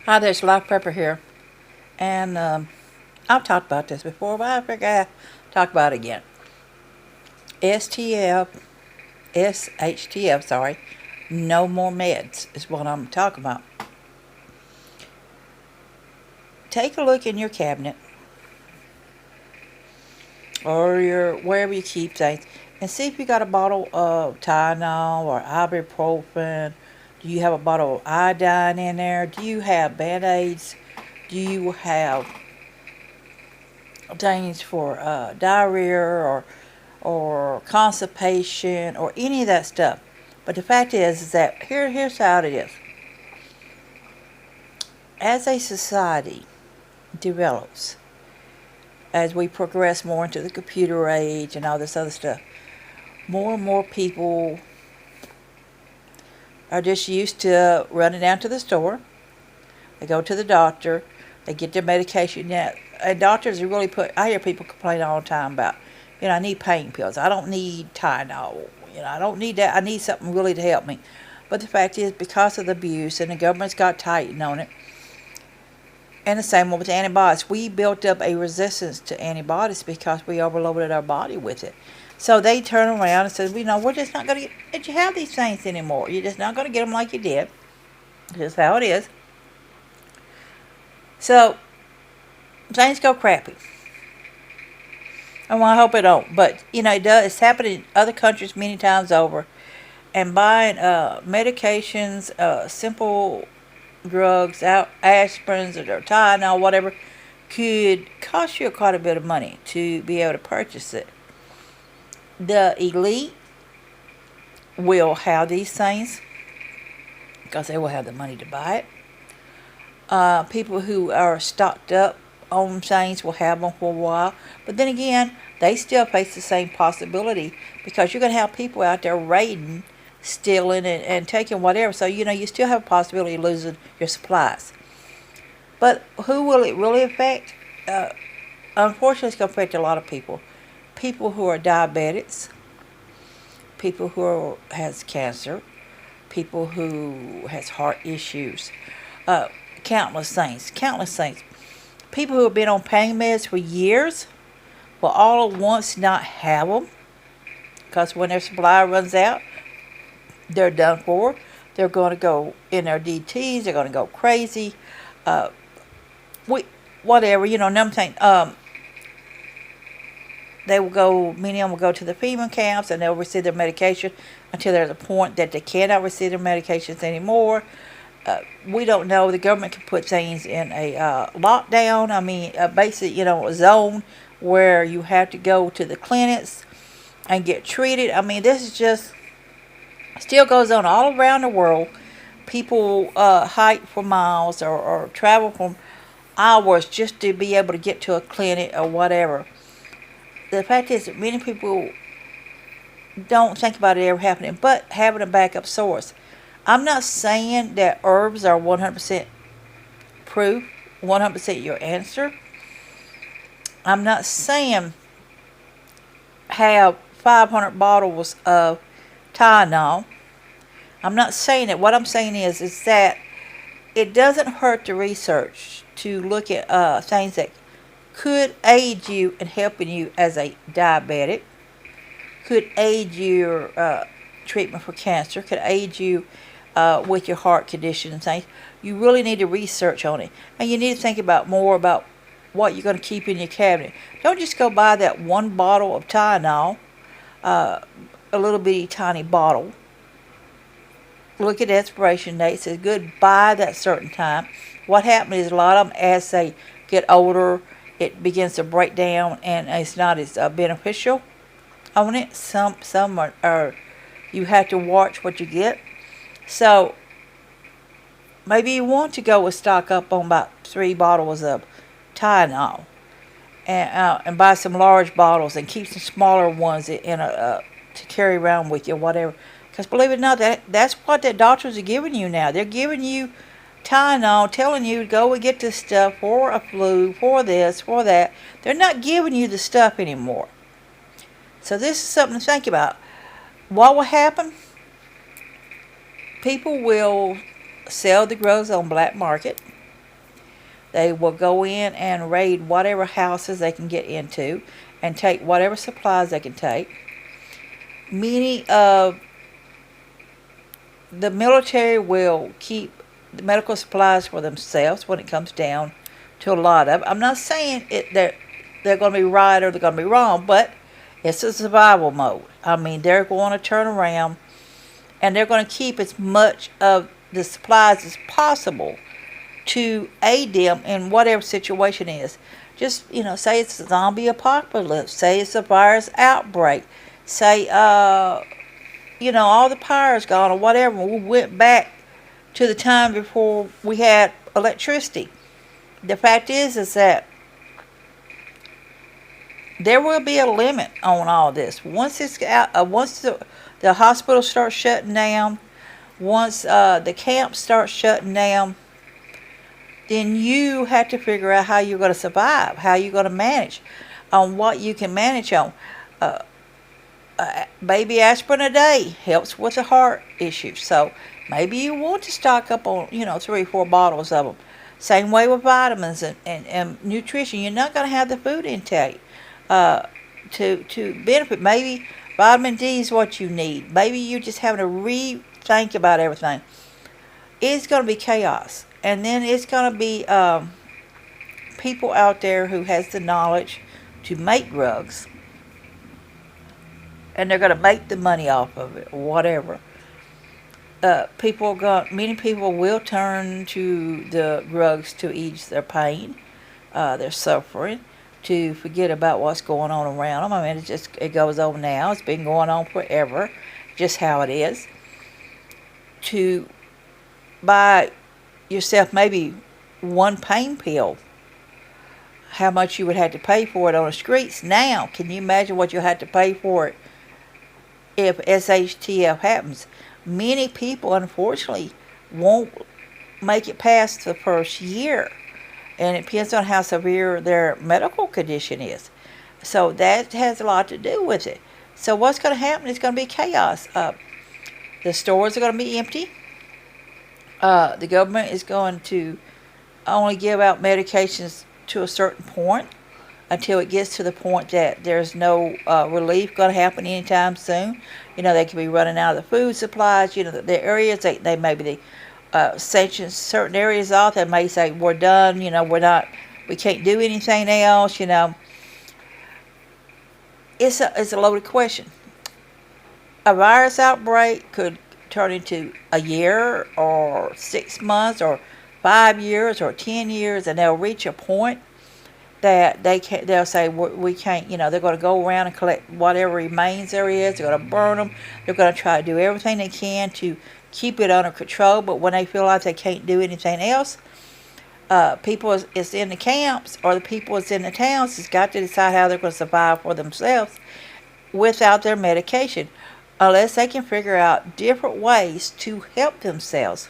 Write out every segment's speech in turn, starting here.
Hi, there's Life Prepper here, and I've talked about this before, but I figure I'll talk about it again. SHTF, sorry, no more meds is what I'm talking about. Take a look in your cabinet or wherever you keep things, and see if you got a bottle of Tylenol or ibuprofen. Do you have a bottle of iodine in there? Do you have Band-Aids? Do you have things for diarrhea or constipation or any of that stuff? But the fact is that here's how it is. As a society develops, as we progress more into the computer age and all this other stuff, more and more people are just used to running down to the store. They go to the doctor. They get their medication. Yeah, and doctors are really I hear people complain all the time about, I need pain pills. I don't need Tylenol. I don't need that. I need something really to help me. But the fact is, because of the abuse, and the government's got tightened on it, and the same one with antibiotics, we built up a resistance to antibiotics because we overloaded our body with it. So they turn around and say, we're just not going to let you have these things anymore. You're just not going to get them like you did. Just how it is. So things go crappy. And I hope it don't. But, it does. It's happened in other countries many times over. And buying medications, simple drugs, aspirins or Tylenol, whatever, could cost you quite a bit of money to be able to purchase it. The elite will have these things because they will have the money to buy it. People who are stocked up on things will have them for a while. But then again, they still face the same possibility because you're going to have people out there raiding, stealing, and taking whatever. So, you still have a possibility of losing your supplies. But who will it really affect? Unfortunately, it's going to affect a lot of people. People who are diabetics, people who has cancer, people who has heart issues, countless things. People who have been on pain meds for years will all at once not have them because when their supply runs out, they're done for. They're going to go in their DTs. They're going to go crazy. Whatever, another thing. They will go, many of them will go to the FEMA camps and they'll receive their medication until there's a point that they cannot receive their medications anymore. We don't know. The government can put things in a lockdown. Basically, a zone where you have to go to the clinics and get treated. This is just still goes on all around the world. People hike for miles or travel from hours just to be able to get to a clinic or whatever. The fact is that many people don't think about it ever happening, but having a backup source. I'm not saying that herbs are 100% proof, 100% your answer. I'm not saying have 500 bottles of Tylenol. I'm not saying that. What I'm saying is that it doesn't hurt to research, to look at things that could aid you in helping you as a diabetic, could aid your treatment for cancer, could aid you with your heart condition and things. You really need to research on it. And you need to think more about what you're going to keep in your cabinet. Don't just go buy that one bottle of Tylenol, a little bitty tiny bottle. Look at the expiration date. It says good by that certain time. What happens is a lot of them, as they get older, it begins to break down and it's not as beneficial on it. Some are you have to watch what you get. So maybe you want to go and stock up on about 3 bottles of Tylenol and buy some large bottles and keep some smaller ones to carry around with you, whatever. Because believe it or not, that's what the doctors are giving you now. They're giving you Tylenol, telling you to go and get this stuff for a flu, for this, for that. They're not giving you the stuff anymore. So this is something to think about. What will happen? People will sell the drugs on black market. They will go in and raid whatever houses they can get into and take whatever supplies they can take. Many of the military will keep the medical supplies for themselves when it comes down to a lot of it. I'm not saying they're going to be right or they're going to be wrong, but it's a survival mode. I mean, they're going to turn around and they're going to keep as much of the supplies as possible to aid them in whatever situation is. Just, say it's a zombie apocalypse, say it's a virus outbreak, say, all the power's gone or whatever. We went back to the time before we had electricity. The fact is that there will be a limit on all this. Once it's out, once the hospital starts shutting down, once the camps start shutting down, then you have to figure out how you're going to survive, how you're going to manage, on what you can manage on. Baby aspirin a day helps with the heart issue. So maybe you want to stock up on, 3 or 4 bottles of them. Same way with vitamins and nutrition. You're not going to have the food intake to benefit. Maybe vitamin D is what you need. Maybe you're just having to rethink about everything. It's going to be chaos. And then it's going to be people out there who has the knowledge to make drugs. And they're going to make the money off of it, or whatever. Many people will turn to the drugs to ease their pain, their suffering, to forget about what's going on around them. I mean, it goes on now. It's been going on forever, just how it is. To buy yourself maybe one pain pill, how much you would have to pay for it on the streets now. Can you imagine what you had to pay for it if Shtf happens? Many people, unfortunately, won't make it past the first year. And it depends on how severe their medical condition is. So that has a lot to do with it. So what's going to happen is going to be chaos. The stores are going to be empty. The government is going to only give out medications to a certain point until it gets to the point that there's no relief going to happen anytime soon. They could be running out of the food supplies. The areas, they maybe sanction certain areas off. They may say, we're done, we can't do anything else, It's a loaded question. A virus outbreak could turn into a year or 6 months or 5 years or 10 years, and they'll reach a point that they'll say we can't, they're going to go around and collect whatever remains there is. They're going to burn them. They're going to try to do everything they can to keep it under control. But when they feel like they can't do anything else, people is in the camps or the people is in the towns has got to decide how they're going to survive for themselves without their medication, unless they can figure out different ways to help themselves,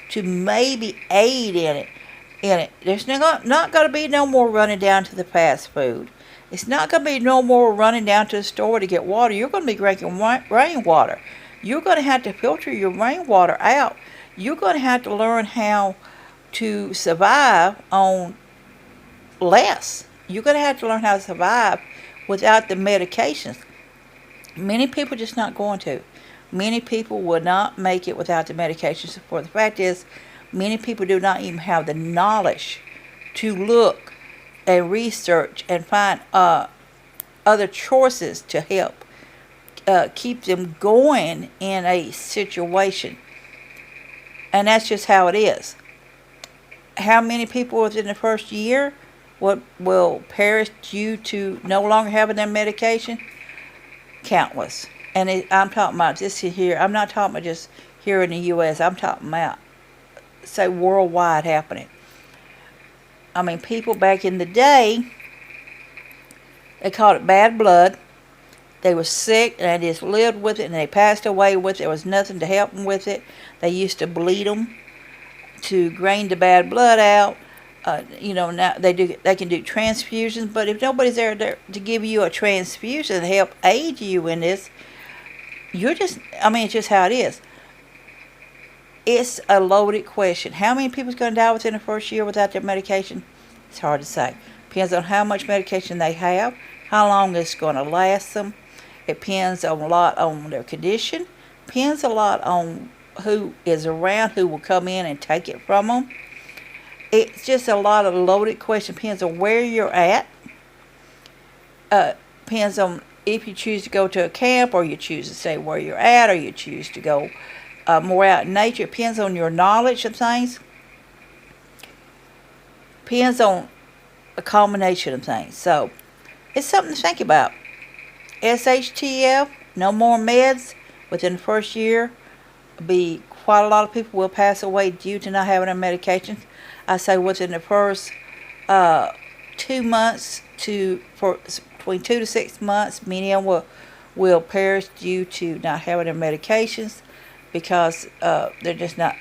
to maybe aid in it. There's not going to be no more running down to the fast food. It's not going to be no more running down to the store to get water. You're going to be drinking rainwater. You're going to have to filter your rainwater out. You're going to have to learn how to survive on less. You're going to have to learn how to survive without the medications. Many people just not going to. Many people will not make it without the medications. For the fact is, many people do not even have the knowledge to look and research and find other choices to help keep them going in a situation. And that's just how it is. How many people within the first year will perish due to no longer having their medication? Countless. And I'm talking about this here. I'm not talking about just here in the U.S. I'm talking about, say, worldwide happening. I mean, people back in the day, they called it bad blood. They were sick and they just lived with it and they passed away with it. There was nothing to help them with it. They used to bleed them to drain the bad blood out. Now they can do transfusions, but if nobody's there to give you a transfusion to help aid you in this, it's just how it is. It's a loaded question. How many people's going to die within the first year without their medication? It's hard to say. Depends on how much medication they have, how long it's going to last them. It depends a lot on their condition. Depends a lot on who is around, who will come in and take it from them. It's just a lot of loaded question. Depends on where you're at. Depends on if you choose to go to a camp, or you choose to stay where you're at, or you choose to go more out in nature. It depends on your knowledge of things. Depends on a combination of things. So it's something to think about. SHTF, no more meds within the first year. Be quite a lot of people will pass away due to not having their medications. I say within the first 2 months between 2 to 6 months, many of them will perish due to not having their medications, because they're just not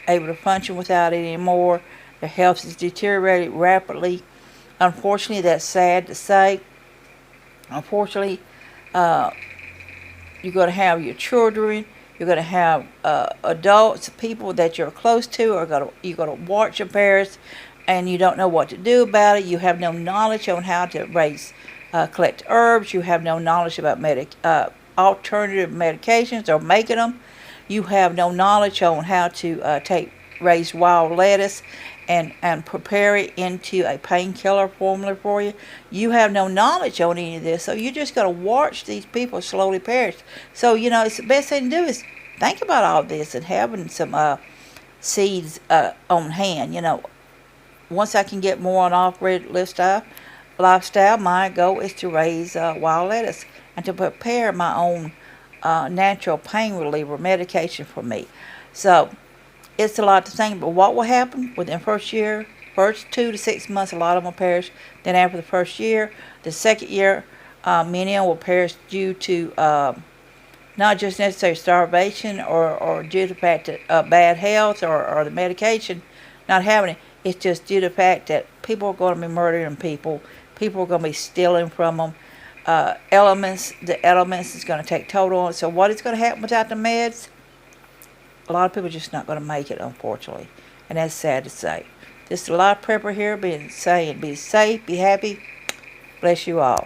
able to function without it anymore. Their health is deteriorating rapidly. Unfortunately, that's sad to say. Unfortunately, you're going to have your children, you're going to have adults, people that you're close to, you're going to watch your parents, and you don't know what to do about it. You have no knowledge on how to collect herbs. You have no knowledge about alternative medications or making them. You have no knowledge on how to raise wild lettuce and prepare it into a painkiller formula for you. You have no knowledge on any of this, so you're just going to watch these people slowly perish. So, it's the best thing to do is think about all this and having some seeds on hand. Once I can get more on off-grid lifestyle, my goal is to raise wild lettuce and to prepare my own natural pain reliever medication for me. So it's a lot to think about. What will happen within the first 2 to 6 months? A lot of them will perish. Then after the first year, the second year, many of them will perish due to not just necessarily starvation or due to the fact that bad health or the medication not having it. It's just due to the fact that people are going to be murdering people. People are going to be stealing from them. The elements is going to take total on it. So what is going to happen without the meds? A lot of people are just not going to make it, unfortunately. And that's sad to say. Just a lot of prepper here saying be safe, be happy. Bless you all.